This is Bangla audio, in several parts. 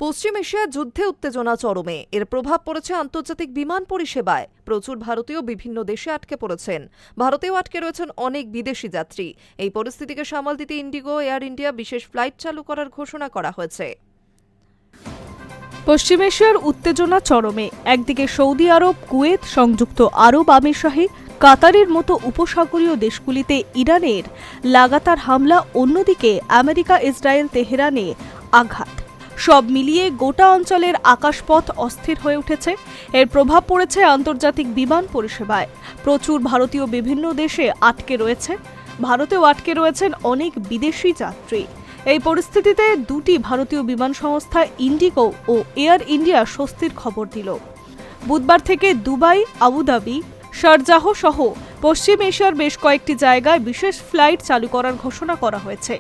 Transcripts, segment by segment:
পশ্চিম এশিয়ার যুদ্ধে উত্তেজনা চরমে। এর প্রভাব পড়েছে আন্তর্জাতিক বিমান পরিষেবায়। প্রচুর ভারতীয় বিভিন্ন দেশে আটকে পড়েছেন। ভারতেও আটকে রয়েছেন অনেক বিদেশি যাত্রী। এই পরিস্থিতিকে সামাল দিতে ইন্ডিগো এয়ার ইন্ডিয়া বিশেষ ফ্লাইট চালু করার ঘোষণা করা হয়েছে। পশ্চিম এশিয়ার উত্তেজনা চরমে। একদিকে সৌদি আরব, কুয়েত, সংযুক্ত আরব আমিরশাহী, কাতারের মতো উপসাগরীয় দেশগুলিতে ইরানের লাগাতার হামলা, অন্যদিকে আমেরিকা, ইসরায়েল, তেহরানে আঘাত। সব মিলিয়ে গোটা অঞ্চলের আকাশপথ অস্থির হয়ে উঠেছে। এর প্রভাব পড়েছে আন্তর্জাতিক বিমান পরিষেবায়। প্রচুর ভারতীয় বিভিন্ন দেশে আটকে রয়েছে। ভারতেও আটকে রয়েছেন অনেক বিদেশি যাত্রী। এই পরিস্থিতিতে দুটি ভারতীয় বিমান সংস্থা ইন্ডিগো ও এয়ার ইন্ডিয়া স্বস্তির খবর দিল। বুধবার থেকে দুবাই, আবুধাবি, শারজাহ সহ পশ্চিম এশিয়ার বেশ কয়েকটি জায়গায় বিশেষ ফ্লাইট চালু করার ঘোষণা করা হয়েছে।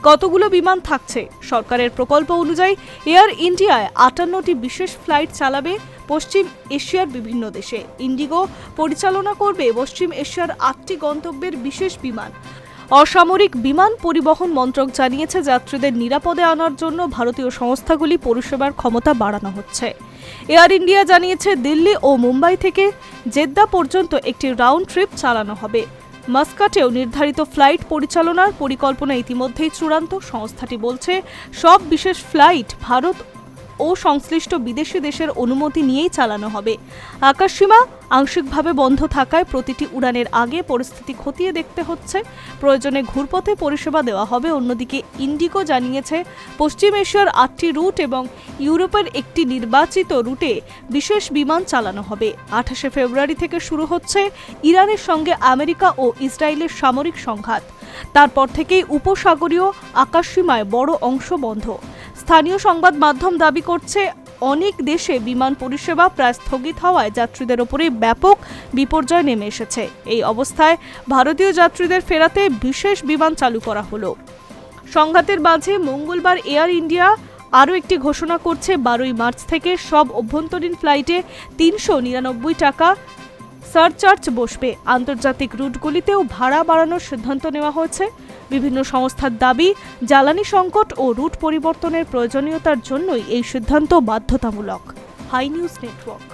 কতগুলো বিমান থাকছে? সরকারের প্রকল্প অনুযায়ী এয়ার ইন্ডিয়ায় 58টি বিশেষ ফ্লাইট চালাবে পশ্চিম এশিয়ার বিভিন্ন দেশে। ইন্ডিগো পরিচালনা করবে পশ্চিম এশিয়ার 8টি গন্তব্যের বিশেষ বিমান। অসামরিক বিমান পরিবহন মন্ত্রক জানিয়েছে, যাত্রীদের নিরাপদে আনার জন্য ভারতীয় সংস্থাগুলি পরিষেবার ক্ষমতা বাড়ানো হচ্ছে। এয়ার ইন্ডিয়া জানিয়েছে, দিল্লি ও মুম্বাই থেকে জেদ্দা পর্যন্ত একটি রাউন্ড ট্রিপ চালানো হবে। মাস্কাটেও নির্ধারিত ফ্লাইট পরিচালনার পরিকল্পনা ইতিমধ্যেই চূড়ান্ত। সংস্থাটি বলছে, সব বিশেষ ফ্লাইট ভারত ও সংশ্লিষ্ট বিদেশি দেশের অনুমতি নিয়েই চালানো হবে। আকাশসীমা আংশিকভাবে বন্ধ থাকায় প্রতিটি উড়ানের আগে পরিস্থিতি খতিয়ে দেখতে হচ্ছে। প্রয়োজনে ঘুরপথে পরিষেবা দেওয়া হবে। অন্যদিকে ইন্ডিগো জানিয়েছে, পশ্চিম এশিয়ার 8টি রুট এবং ইউরোপের একটি নির্বাচিত রুটে বিশেষ বিমান চালানো হবে। 28শে ফেব্রুয়ারি থেকে শুরু হচ্ছে ইরানের সঙ্গে আমেরিকা ও ইসরায়েলের সামরিক সংঘাত। তারপর থেকেই উপসাগরীয় আকাশসীমায় বড় অংশ বন্ধ। স্থানীয় সংবাদ মাধ্যম দাবি করছে, অনেক দেশে বিমান পরিষেবা প্রায় স্থগিত হওয়ায় যাত্রীদের ওপরে ব্যাপক বিপর্যয় নেমে এসেছে। এই অবস্থায় ভারতীয় যাত্রীদের ফেরাতে বিশেষ বিমান চালু করা হলো। সংঘাতের মাঝে মঙ্গলবার এয়ার ইন্ডিয়া আরও একটি ঘোষণা করছে। 12ই মার্চ থেকে সব অভ্যন্তরীণ ফ্লাইটে 399 টাকা সারচার্জ বসবে। আন্তর্জাতিক রুটগুলিতেও ভাড়া বাড়ানোর সিদ্ধান্ত নেওয়া হয়েছে। বিভিন্ন সংস্থার দাবি, জ্বালানি সংকট ও রুট পরিবর্তনের প্রয়োজনীয়তার জন্যই এই সিদ্ধান্ত বাধ্যতামূলক। Hi News network.